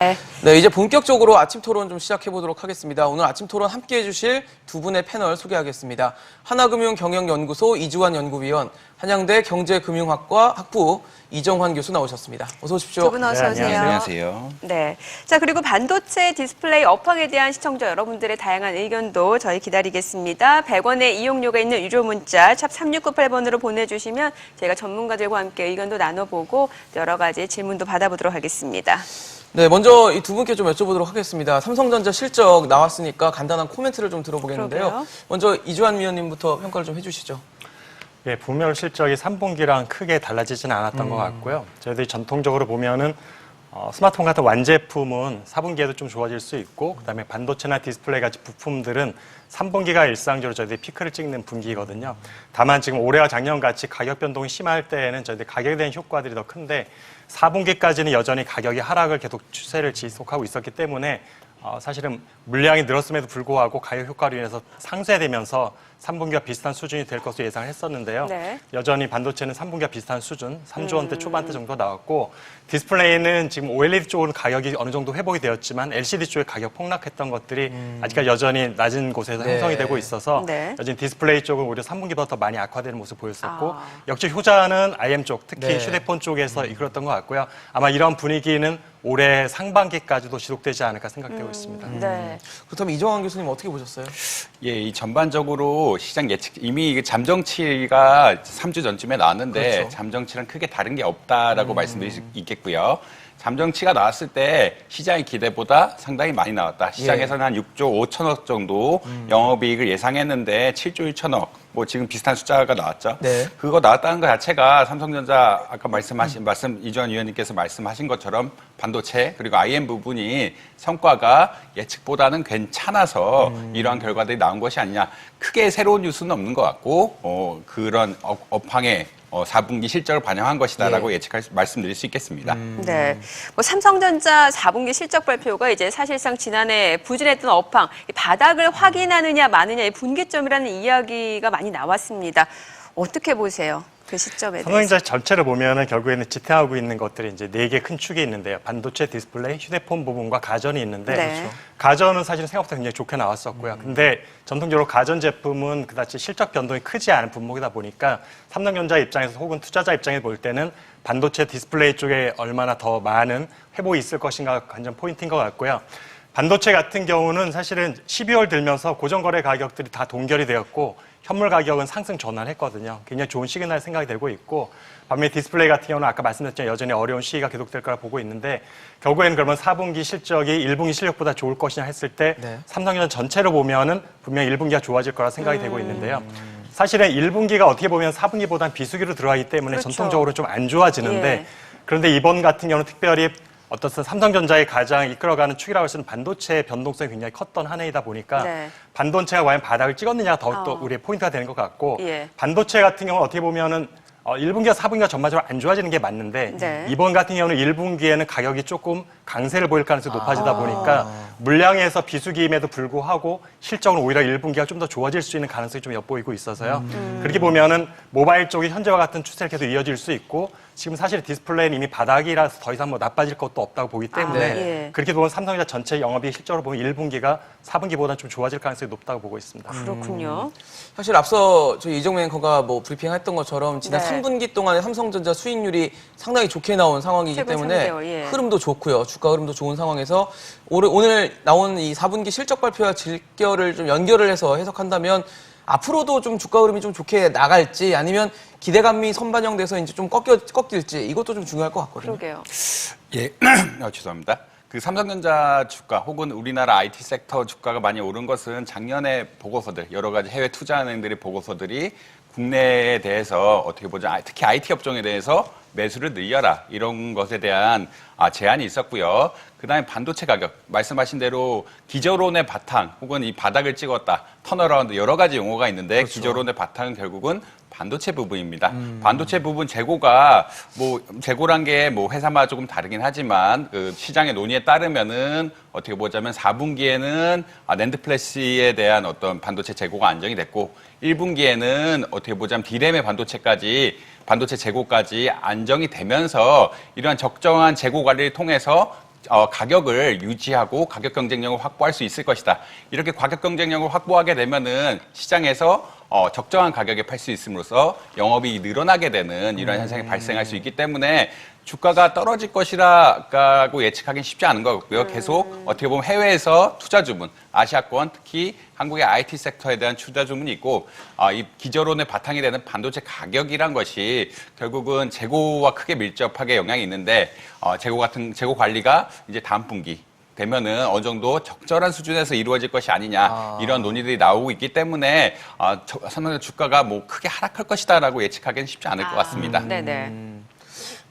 네, 이제 본격적으로 아침 토론 좀 시작해 보도록 하겠습니다. 오늘 아침 토론 함께 해주실 두 분의 패널 소개하겠습니다. 하나금융경영연구소 이주환 연구위원, 한양대 경제금융학과 학부 이정환 교수 나오셨습니다. 어서 오십시오. 두 분 어서 오세요. 네, 안녕하세요. 네. 자, 그리고 반도체 디스플레이 업황에 대한 시청자 여러분들의 다양한 의견도 저희 기다리겠습니다. 100원의 이용료가 있는 유료 문자 샵 3698번으로 보내주시면 저희가 전문가들과 함께 의견도 나눠보고 여러 가지 질문도 받아보도록 하겠습니다. 네, 먼저 이 두 분께 좀 여쭤보도록 하겠습니다. 삼성전자 실적 나왔으니까 간단한 코멘트를 좀 들어보겠는데요. 그러게요. 먼저 이주환 위원님부터 평가를 좀 해주시죠. 예, 분명 실적이 3분기랑 크게 달라지지는 않았던 것 같고요. 저희들이 전통적으로 보면은 스마트폰 같은 완제품은 4분기에도 좀 좋아질 수 있고, 그다음에 반도체나 디스플레이 같은 부품들은 3분기가 일상적으로 저희들이 피크를 찍는 분기거든요. 다만 지금 올해와 작년 같이 가격 변동이 심할 때에는 저희들 가격에 대한 효과들이 더 큰데 4분기까지는 여전히 가격이 하락을 계속 추세를 지속하고 있었기 때문에 사실은 물량이 늘었음에도 불구하고 가격 효과로 인해서 상쇄되면서 3분기와 비슷한 수준이 될 것으로 예상을 했었는데요. 네. 여전히 반도체는 3분기와 비슷한 수준, 3조 원대 초반대 정도 나왔고, 디스플레이는 지금 OLED 쪽은 가격이 어느 정도 회복이 되었지만 LCD 쪽에 가격 폭락했던 것들이 아직까지 여전히 낮은 곳에서 형성이 되고 있어서 여전히 디스플레이 쪽은 오히려 3분기보다 더 많이 악화되는 모습을 보였었고, 역시 효자는 IM 쪽, 특히 휴대폰 쪽에서 이끌었던 것 같고요. 아마 이런 분위기는 올해 상반기까지도 지속되지 않을까 생각되고 있습니다. 그렇다면 이정환 교수님 어떻게 보셨어요? 예, 이 전반적으로 시장 예측, 이미 잠정치가 3주 전쯤에 나왔는데 그렇죠. 잠정치랑 크게 다른 게 없다라고 말씀드릴 수 있겠고요. 잠정치가 나왔을 때 시장의 기대보다 상당히 많이 나왔다. 시장에서는 한 6조 5천억 정도 영업이익을 예상했는데 7조 1천억, 뭐 지금 비슷한 숫자가 나왔죠. 네. 그거 나왔다는 것 자체가 삼성전자 아까 이주환 위원님께서 말씀하신 것처럼 반도체 그리고 IM 부분이 성과가 예측보다는 괜찮아서 이러한 결과들이 나온 것이 아니냐. 크게 새로운 뉴스는 없는 것 같고 그런 업황에 4분기 실적을 반영한 것이다라고 말씀드릴 수 있겠습니다. 네, 뭐 삼성전자 4분기 실적 발표가 이제 사실상 지난해 부진했던 업황 바닥을 확인하느냐 마느냐의 분기점이라는 이야기가 많이 나왔습니다. 어떻게 보세요? 그 시점에 대해서. 삼성전자 전체를 보면은 결국에는 지탱하고 있는 것들이 이제 4개 큰 축이 있는데요. 반도체, 디스플레이, 휴대폰 부분과 가전이 있는데 가전은 사실은 생각보다 굉장히 좋게 나왔었고요. 근데 전통적으로 가전 제품은 그다지 실적 변동이 크지 않은 분목이다 보니까 삼성전자 입장에서 혹은 투자자 입장에 볼 때는 반도체, 디스플레이 쪽에 얼마나 더 많은 회복이 있을 것인가 관전 포인트인 것 같고요. 반도체 같은 경우는 사실은 12월 들면서 고정거래 가격들이 다 동결이 되었고 현물 가격은 상승 전환했거든요. 굉장히 좋은 시그널 생각이 되고 있고, 반면에 디스플레이 같은 경우는 아까 말씀드렸지만 여전히 어려운 시기가 계속될 거라 보고 있는데, 결국에는 그러면 4분기 실적이 1분기 실적보다 좋을 것이냐 했을 때 삼성전자 전체로 보면은 분명히 1분기가 좋아질 거라 생각이 되고 있는데요. 사실은 1분기가 어떻게 보면 4분기보다는 비수기로 들어가기 때문에 전통적으로 좀 안 좋아지는데, 그런데 이번 같은 경우는 특별히 어떻든 삼성전자의 가장 이끌어가는 축이라고 할 수 있는 반도체의 변동성이 굉장히 컸던 한 해이다 보니까 반도체가 과연 바닥을 찍었느냐가 더욱더 우리의 포인트가 되는 것 같고, 반도체 같은 경우는 어떻게 보면은 1분기와 4분기가 전반적으로 안 좋아지는 게 맞는데 이번 같은 경우는 1분기에는 가격이 조금 강세를 보일 가능성이 높아지다 보니까 물량에서 비수기임에도 불구하고 실적은 오히려 1분기가 좀 더 좋아질 수 있는 가능성이 좀 엿보이고 있어서요. 그렇게 보면은 모바일 쪽이 현재와 같은 추세를 계속 이어질 수 있고, 지금 사실 디스플레이는 이미 바닥이라서 더 이상 뭐 나빠질 것도 없다고 보기 때문에 그렇게 보면 삼성전자 전체 영업이익 실적으로 보면 1분기가 4분기보다는 좀 좋아질 가능성이 높다고 보고 있습니다. 그렇군요. 사실 앞서 저희 이정민 앵커가 뭐 브리핑했던 것처럼 지난 3분기 동안에 삼성전자 수익률이 상당히 좋게 나온 상황이기 때문에 흐름도 좋고요. 주가 흐름도 좋은 상황에서 오늘 나온 이 4분기 실적 발표와 질결을 좀 연결을 해서 해석한다면 앞으로도 좀 주가 흐름이 좀 좋게 나갈지 아니면 기대감이 선반영돼서 이제 좀 꺾일지 이것도 좀 중요할 것 같거든요. 그러게요. 예, 죄송합니다. 그 삼성전자 주가 혹은 우리나라 IT 섹터 주가가 많이 오른 것은 작년에 보고서들, 여러 가지 해외 투자은행들의 보고서들이 국내에 대해서 어떻게 보자, 특히 IT 업종에 대해서 매수를 늘려라 이런 것에 대한 제안이 있었고요. 그다음에 반도체 가격 말씀하신 대로 기저론의 바탕 혹은 이 바닥을 찍었다, 턴어라운드 여러 가지 용어가 있는데 기저론의 바탕은 결국은 반도체 부분입니다. 반도체 부분 재고가 재고란 게 회사마다 조금 다르긴 하지만 그 시장의 논의에 따르면은 어떻게 보자면 4분기에는 낸드 플래시에 대한 어떤 반도체 재고가 안정이 됐고 1분기에는 어떻게 보자면 D램의 반도체 재고까지 안정이 되면서 이러한 적정한 재고 관리를 통해서 가격을 유지하고 가격 경쟁력을 확보할 수 있을 것이다. 이렇게 가격 경쟁력을 확보하게 되면은 시장에서 적정한 가격에 팔 수 있음으로써 영업이 늘어나게 되는 이런 현상이 발생할 수 있기 때문에 주가가 떨어질 것이라고 예측하기는 쉽지 않은 것 같고요. 계속 어떻게 보면 해외에서 투자 주문, 아시아권 특히 한국의 IT 섹터에 대한 투자 주문이 있고 이 기저론의 바탕이 되는 반도체 가격이란 것이 결국은 재고와 크게 밀접하게 영향이 있는데 재고 관리가 이제 다음 분기 되면은 어느 정도 적절한 수준에서 이루어질 것이 아니냐 이런 논의들이 나오고 있기 때문에 삼성전자 주가가 뭐 크게 하락할 것이다라고 예측하기는 쉽지 않을 것 같습니다. 네네.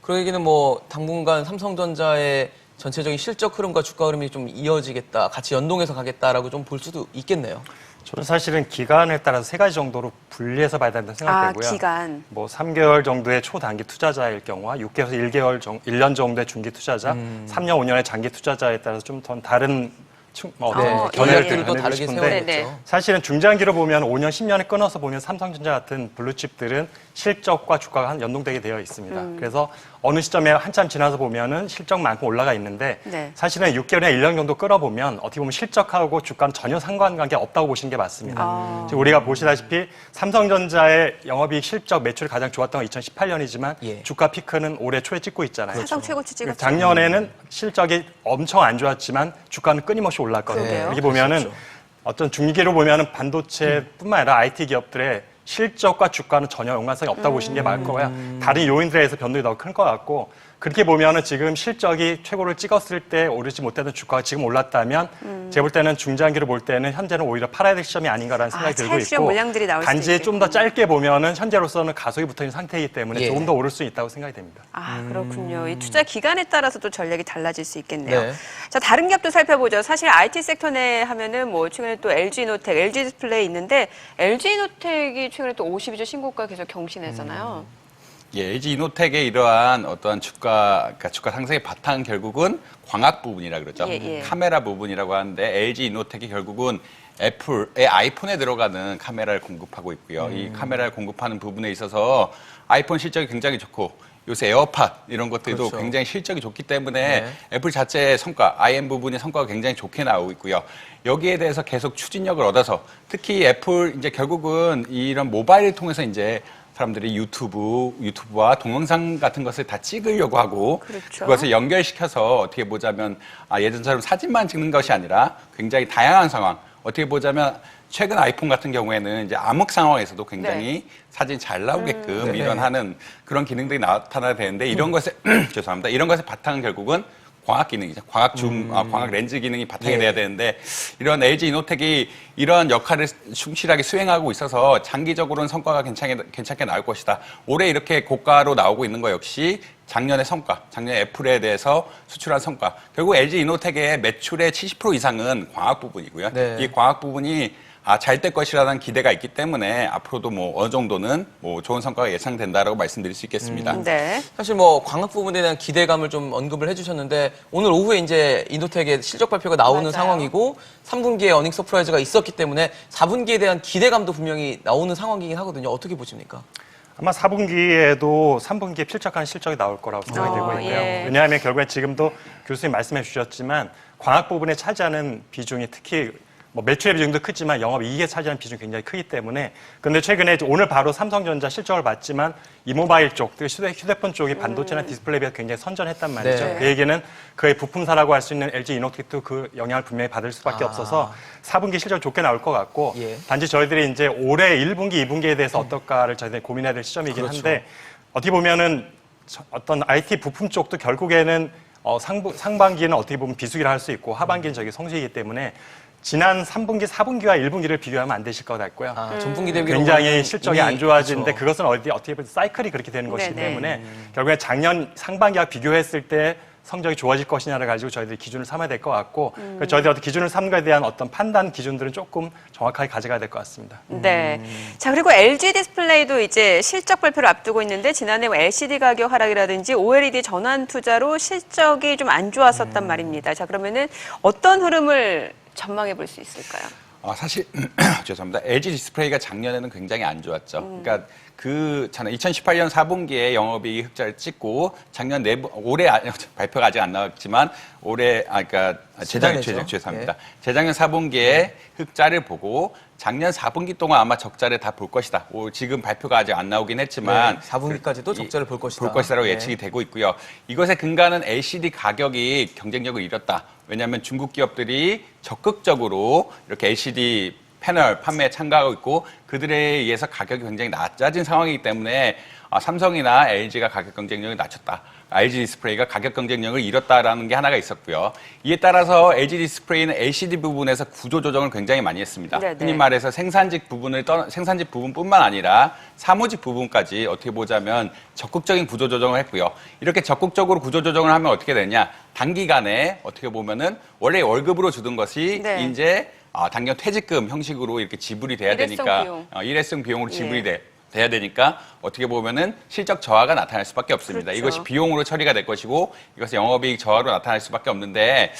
그 얘기는 뭐 당분간 삼성전자의 전체적인 실적 흐름과 주가 흐름이 좀 이어지겠다, 같이 연동해서 가겠다라고 좀 볼 수도 있겠네요. 저는 사실은 기간에 따라서 3가지 정도로 분리해서 봐야 된다고 생각되고요. 기간. 뭐 3개월 정도의 초단기 투자자일 경우와 6개월에서 1년 정도의 중기 투자자, 3년, 5년의 장기 투자자에 따라서 좀 더 다른 견해를 또 다르게 싶은데 세워야겠죠. 사실은 중장기로 보면 5년, 10년에 끊어서 보면 삼성전자 같은 블루칩들은 실적과 주가가 연동되게 되어 있습니다. 그래서 어느 시점에 한참 지나서 보면은 실적만큼 올라가 있는데 사실은 6개월이나 1년 정도 끌어보면 어떻게 보면 실적하고 주가는 전혀 상관관계 없다고 보시는 게 맞습니다. 지금 우리가 보시다시피 삼성전자의 영업이익 실적 매출이 가장 좋았던 건 2018년이지만 주가 피크는 올해 초에 찍고 있잖아요. 사상 최고치 찍었죠. 작년에는 실적이 엄청 안 좋았지만 주가는 끊임없이 올랐거든요. 이렇게 보면은 어떤 중기로 보면은 반도체뿐만 아니라 IT 기업들의 실적과 주가는 전혀 연관성이 없다고 보시는 게 맞을 거고요. 다른 요인들에 의해서 변동이 더 큰 것 같고 그렇게 보면은 지금 실적이 최고를 찍었을 때 오르지 못했던 주가가 지금 올랐다면 제가 볼 때는 중장기로 볼 때는 현재는 오히려 팔아야 될 시점이 아닌가라는 생각이 들고 있고 물량들이 나올 단지 좀 더 짧게 보면은 현재로서는 가속이 붙어있는 상태이기 때문에 조금 더 오를 수 있다고 생각이 됩니다. 그렇군요. 이 투자 기간에 따라서도 전략이 달라질 수 있겠네요. 자, 다른 기업도 살펴보죠. 사실 IT 섹터 내 하면은 뭐 최근에 또 LG노텍, LG 디스플레이 있는데 LG노텍이 최근에 또 52주 신고가 계속 경신했잖아요. LG 이노텍의 이러한 어떠한 주가 상승의 바탕 결국은 광학 부분이라 그러죠. 카메라 부분이라고 하는데 LG 이노텍이 결국은 애플의 아이폰에 들어가는 카메라를 공급하고 있고요. 이 카메라를 공급하는 부분에 있어서 아이폰 실적이 굉장히 좋고 요새 에어팟 이런 것들도 굉장히 실적이 좋기 때문에 애플 자체의 성과, IM 부분의 성과가 굉장히 좋게 나오고 있고요. 여기에 대해서 계속 추진력을 얻어서 특히 애플 이제 결국은 이런 모바일을 통해서 이제 사람들이 유튜브와 동영상 같은 것을 다 찍으려고 하고 그것을 연결시켜서 어떻게 보자면 예전처럼 사진만 찍는 것이 아니라 굉장히 다양한 상황 어떻게 보자면 최근 아이폰 같은 경우에는 이제 암흑 상황에서도 굉장히 사진 잘 나오게끔 이런 하는 그런 기능들이 나타나야 되는데 이런 것에 죄송합니다. 이런 것의 바탕은 결국은 광학 기능이죠. 광학 렌즈 기능이 바탕이 돼야 되는데 이런 LG 이노텍이 이런 역할을 충실하게 수행하고 있어서 장기적으로는 성과가 괜찮게 나올 것이다. 올해 이렇게 고가로 나오고 있는 거 역시 작년의 성과, 작년 애플에 대해서 수출한 성과. 결국 LG 이노텍의 매출의 70% 이상은 광학 부분이고요. 이 광학 부분이 잘 될 것이라는 기대가 있기 때문에 앞으로도 뭐 어느 정도는 뭐 좋은 성과가 예상된다라고 말씀드릴 수 있겠습니다. 사실 뭐 광학 부분에 대한 기대감을 좀 언급을 해주셨는데 오늘 오후에 이제 이노텍의 실적 발표가 나오는 상황이고 3분기에 어닝 서프라이즈가 있었기 때문에 4분기에 대한 기대감도 분명히 나오는 상황이긴 하거든요. 어떻게 보십니까? 아마 4분기에도 3분기에 필적한 실적이 나올 거라고 생각이 되고 있고요. 왜냐하면 결국에 지금도 교수님 말씀해 주셨지만 광학 부분에 차지하는 비중이 특히 뭐 매출의 비중도 크지만 영업이익에 차지하는 비중이 굉장히 크기 때문에 근데 최근에 오늘 바로 삼성전자 실적을 봤지만 이모바일 쪽, 휴대폰 쪽이 반도체나 디스플레이에 비해서 굉장히 선전했단 말이죠. 그 얘기는 그의 부품사라고 할 수 있는 LG 이노텍도 그 영향을 분명히 받을 수밖에 없어서 4분기 실적 좋게 나올 것 같고 단지 저희들이 이제 올해 1분기, 2분기에 대해서 어떨까를 저희들이 고민해야 될 시점이긴 한데 어떻게 보면은 어떤 IT 부품 쪽도 결국에는 상반기에는 어떻게 보면 비수기라 할 수 있고 하반기는 저기 성수이기 때문에 지난 3분기, 4분기와 1분기를 비교하면 안 되실 것 같고요. 전분기 대비 굉장히 실적이 안 좋아지는데 그것은 어떻게 보면 사이클이 그렇게 되는 것이기 때문에 결국에 작년 상반기와 비교했을 때 성적이 좋아질 것이냐를 가지고 저희들이 기준을 삼아야 될 것 같고 저희들이 어떤 기준을 삼는 것에 대한 어떤 판단 기준들은 조금 정확하게 가져가야 될 것 같습니다. 자, 그리고 LG 디스플레이도 이제 실적 발표를 앞두고 있는데 지난해 LCD 가격 하락이라든지 OLED 전환 투자로 실적이 좀 안 좋았었단 말입니다. 자, 그러면은 어떤 흐름을 전망해 볼 수 있을까요? 사실 죄송합니다. LG 디스플레이가 작년에는 굉장히 안 좋았죠. 그러니까 2018년 4분기에 영업이익 흑자를 찍고 작년 올해 발표가 아직 안 나왔지만 죄송합니다. 네. 재작년 4분기에 흑자를 보고 작년 4분기 동안 아마 적자를 다 볼 것이다. 지금 발표가 아직 안 나오긴 했지만 4분기까지도 적자를 볼 것이다. 라고 예측이 되고 있고요. 이것의 근간은 LCD 가격이 경쟁력을 잃었다. 왜냐하면 중국 기업들이 적극적으로 이렇게 LCD 패널 판매에 참가하고 있고 그들에 의해서 가격이 굉장히 낮아진 상황이기 때문에 삼성이나 LG가 가격 경쟁력을 낮췄다. LG 디스플레이가 가격 경쟁력을 잃었다라는 게 하나가 있었고요. 이에 따라서 LG 디스플레이는 LCD 부분에서 구조 조정을 굉장히 많이 했습니다. 네네. 흔히 말해서 생산직 부분뿐만 아니라 사무직 부분까지 어떻게 보자면 적극적인 구조 조정을 했고요. 이렇게 적극적으로 구조 조정을 하면 어떻게 되냐? 단기간에 어떻게 보면은 원래 월급으로 주던 것이 네. 이제 당연 퇴직금 형식으로 이렇게 지불이 돼야 일회성 되니까 비용. 일회성 비용으로 지불이 예. 돼야 되니까 어떻게 보면은 실적 저하가 나타날 수밖에 없습니다. 그렇죠. 이것이 비용으로 처리가 될 것이고 이것이 영업이익 저하로 나타날 수밖에 없는데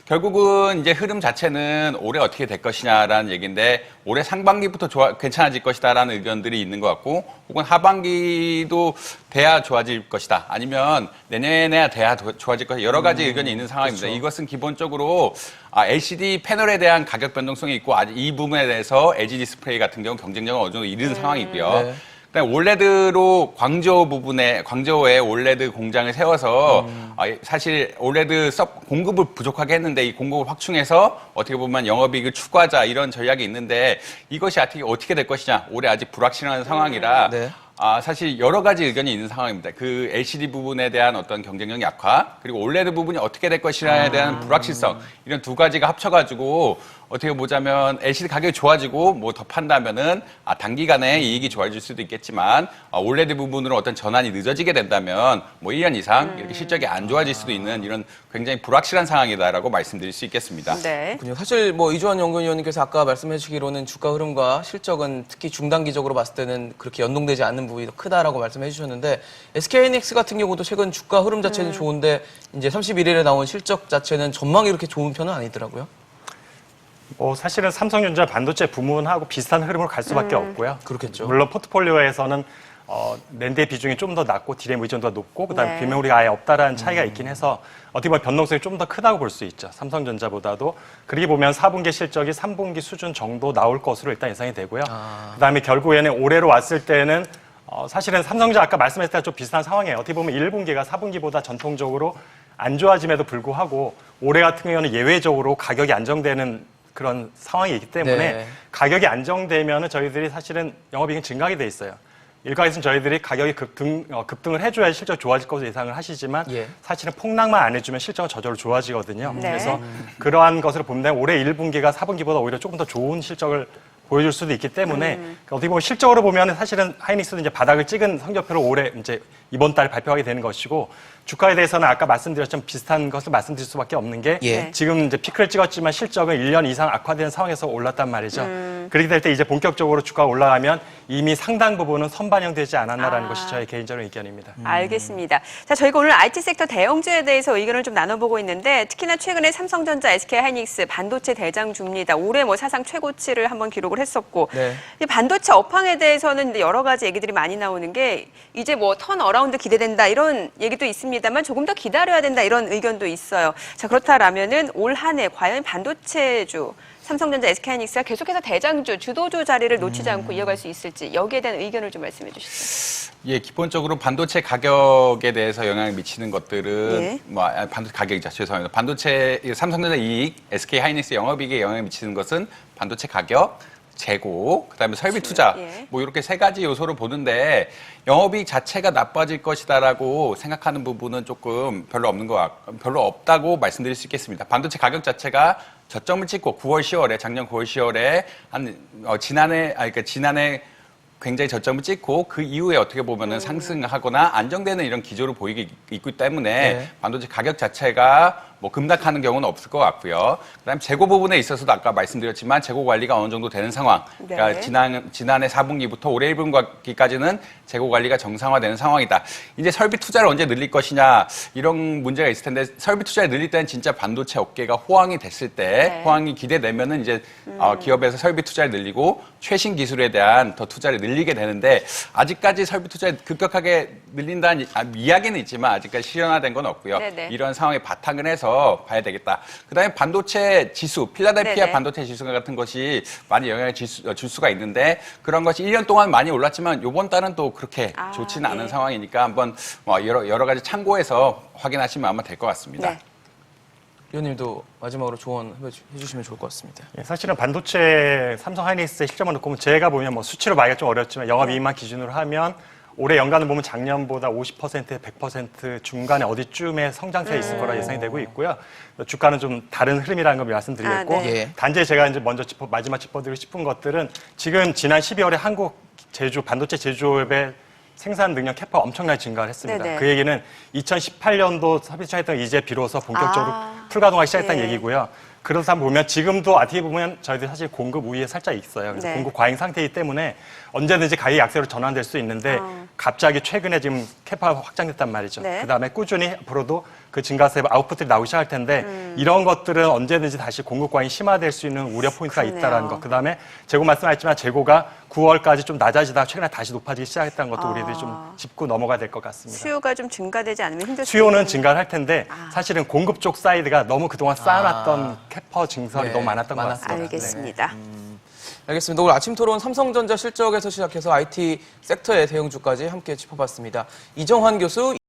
결국은 이제 흐름 자체는 올해 어떻게 될 것이냐라는 얘기인데 올해 상반기부터 괜찮아질 것이다라는 의견들이 있는 것 같고 혹은 하반기도 돼야 좋아질 것이다. 아니면 내년에야 돼야 좋아질 것이다. 여러 가지 의견이 있는 상황입니다. 그렇죠. 이것은 기본적으로 LCD 패널에 대한 가격 변동성이 있고 이 부분에 대해서 LG 디스플레이 같은 경우 경쟁력을 어느 정도 잃은 상황이고요. 네. 그다음에 올레드로 광저우에 올레드 공장을 세워서 사실 올레드 공급을 부족하게 했는데 이 공급을 확충해서 어떻게 보면 영업이익을 추구하자 이런 전략이 있는데 이것이 어떻게 될 것이냐 올해 아직 불확실한 상황이라 네. 사실 여러 가지 의견이 있는 상황입니다. 그 LCD 부분에 대한 어떤 경쟁력 약화, 그리고 OLED 부분이 어떻게 될 것이냐에 대한 불확실성, 이런 두 가지가 합쳐가지고 어떻게 보자면 LCD 가격이 좋아지고 뭐 더 판다면은 단기간에 이익이 좋아질 수도 있겠지만 OLED 부분으로 어떤 전환이 늦어지게 된다면 뭐 1년 이상 이렇게 실적이 안 좋아질 수도 있는 이런 굉장히 불확실한 상황이다라고 말씀드릴 수 있겠습니다. 네. 그렇군요. 사실 뭐 이주환 연구위원님께서 아까 말씀해 주시기로는 주가 흐름과 실적은 특히 중단기적으로 봤을 때는 그렇게 연동되지 않는 부분이 더 크다라고 말씀해 주셨는데 SK하이닉스 같은 경우도 최근 주가 흐름 자체는 좋은데 이제 31일에 나온 실적 자체는 전망이 그렇게 좋은 편은 아니더라고요. 사실은 삼성전자 반도체 부문하고 비슷한 흐름으로 갈 수밖에 없고요. 그렇겠죠. 물론 포트폴리오에서는 낸드의 비중이 좀 더 낮고 디램 의존도가 높고 그다음에 네. 비메모리가 아예 없다라는 차이가 있긴 해서 어떻게 보면 변동성이 좀 더 크다고 볼 수 있죠. 삼성전자보다도. 그렇게 보면 4분기 실적이 3분기 수준 정도 나올 것으로 일단 예상이 되고요. 그다음에 결국에는 올해로 왔을 때는 사실은 삼성전자 아까 말씀했을 때랑 좀 비슷한 상황이에요. 어떻게 보면 1분기가 4분기보다 전통적으로 안 좋아짐에도 불구하고 올해 같은 경우는 예외적으로 가격이 안정되는 그런 상황이 있기 때문에 네. 가격이 안정되면은 저희들이 사실은 영업이익은 증가하게 돼 있어요. 일각에서는 저희들이 가격이 급등을 해줘야 실적 좋아질 것으로 예상을 하시지만 예. 사실은 폭락만 안 해주면 실적은 저절로 좋아지거든요. 네. 그래서 그러한 것으로 보면 올해 1분기가 4분기보다 오히려 조금 더 좋은 실적을 보여줄 수도 있기 때문에 어떻게 보면 실적으로 보면 사실은 하이닉스도 이제 바닥을 찍은 성적표를 올해 이제 이번 달 발표하게 되는 것이고 주가에 대해서는 아까 말씀드렸지만 비슷한 것을 말씀드릴 수밖에 없는 게 예. 지금 이제 피크를 찍었지만 실적은 1년 이상 악화되는 상황에서 올랐단 말이죠. 그렇게 될 때 이제 본격적으로 주가가 올라가면 이미 상당 부분은 선반영되지 않았나라는 것이 저의 개인적인 의견입니다. 알겠습니다. 자, 저희가 오늘 IT 섹터 대형주에 대해서 의견을 좀 나눠보고 있는데 특히나 최근에 삼성전자, SK하이닉스 반도체 대장주입니다. 올해 뭐 사상 최고치를 한번 기록을 했었고 네. 이 반도체 업황에 대해서는 여러 가지 얘기들이 많이 나오는 게 이제 뭐 턴 어라운드 기대된다 이런 얘기도 있습니다만 조금 더 기다려야 된다 이런 의견도 있어요. 자, 그렇다라면은 올 한 해 과연 반도체주 삼성전자, SK하이닉스가 계속해서 대장주, 주도주 자리를 놓치지 않고 이어갈 수 있을지 여기에 대한 의견을 좀 말씀해 주시죠. 예, 기본적으로 반도체 가격에 대해서 영향을 미치는 것들은 예. 반도체 가격이죠. 죄송합니다. 반도체 삼성전자 이익, SK하이닉스 영업이익에 영향을 미치는 것은 반도체 가격, 재고, 그다음에 설비 투자 예. 뭐 이렇게 세 가지 요소를 보는데 영업이익 자체가 나빠질 것이다라고 생각하는 부분은 조금 별로 없다고 말씀드릴 수 있겠습니다. 반도체 가격 자체가 저점을 찍고 작년 9월, 10월에 지난해 굉장히 저점을 찍고 그 이후에 어떻게 보면은 상승하거나 안정되는 이런 기조를 보이기 있기 때문에 네. 반도체 가격 자체가 뭐 급락하는 경우는 없을 것 같고요. 그다음에 재고 부분에 있어서도 아까 말씀드렸지만 재고 관리가 어느 정도 되는 상황. 네. 그러니까 지난해 4분기부터 올해 1분기까지는 재고 관리가 정상화되는 상황이다. 이제 설비 투자를 언제 늘릴 것이냐 이런 문제가 있을 텐데 설비 투자를 늘릴 때는 진짜 반도체 업계가 호황이 됐을 때 호황이 기대되면은 이제 기업에서 설비 투자를 늘리고 최신 기술에 대한 더 투자를 늘리게 되는데 아직까지 설비 투자를 급격하게 늘린다는 이야기는 있지만 아직까지 실현화된 건 없고요. 네네. 이런 상황에 바탕을 해서 봐야 되겠다. 그다음에 반도체 지수, 필라델피아 네네. 반도체 지수 같은 것이 많이 영향을 줄 수가 있는데 그런 것이 1년 동안 많이 올랐지만 이번 달은 또 그렇게 좋지는 않은 상황이니까 한번 여러 가지 참고해서 확인하시면 아마 될 것 같습니다. 네. 위원님도 마지막으로 조언해 주시면 좋을 것 같습니다. 예, 사실은 반도체 삼성 하이닉스의 실적만 놓고 보면 제가 보면 뭐 수치로 말하기가 좀 어렵지만 영업이익만 기준으로 하면 올해 연간을 보면 작년보다 50%에 100% 중간에 어디쯤에 성장세에 있을 거라 예상이 되고 있고요. 주가는 좀 다른 흐름이라는 걸 말씀드리겠고 네. 예. 단지 제가 이제 먼저 마지막 짚어드리고 싶은 것들은 지금 지난 12월에 한국 반도체 제조업의 생산 능력 캐파가 엄청나게 증가를 했습니다. 네네. 그 얘기는 2018년도 섭입시작했던 이제 비로소 본격적으로 풀가동하기 시작했다는 예. 얘기고요. 그래서 한번 보면 지금도 어떻게 보면 저희들 사실 공급 우위에 살짝 있어요. 그래서 네. 공급 과잉 상태이기 때문에 언제든지 가격 약세로 전환될 수 있는데 갑자기 최근에 지금 캐파가 확장됐단 말이죠. 네. 그다음에 꾸준히 앞으로도 그 증가세 아웃풋들이 나오기 시작할 텐데 이런 것들은 언제든지 다시 공급 과잉이 심화될 수 있는 우려 포인트가 그러네요. 있다라는 것. 그다음에 재고 말씀하셨지만 재고가 9월까지 좀 낮아지다가 최근에 다시 높아지기 시작했다는 것도 우리들이 좀 짚고 넘어가야 될 것 같습니다. 수요가 좀 증가되지 않으면 힘들 수 수요는 있는. 증가를 할 텐데 사실은 공급 쪽 사이드가 너무 그동안 쌓아놨던 캐퍼 증설이 네, 너무 많았던 것 많았어요. 같습니다. 알겠습니다. 알겠습니다. 오늘 아침 토론 삼성전자 실적에서 시작해서 IT 섹터의 대형주까지 함께 짚어봤습니다. 이정환 교수,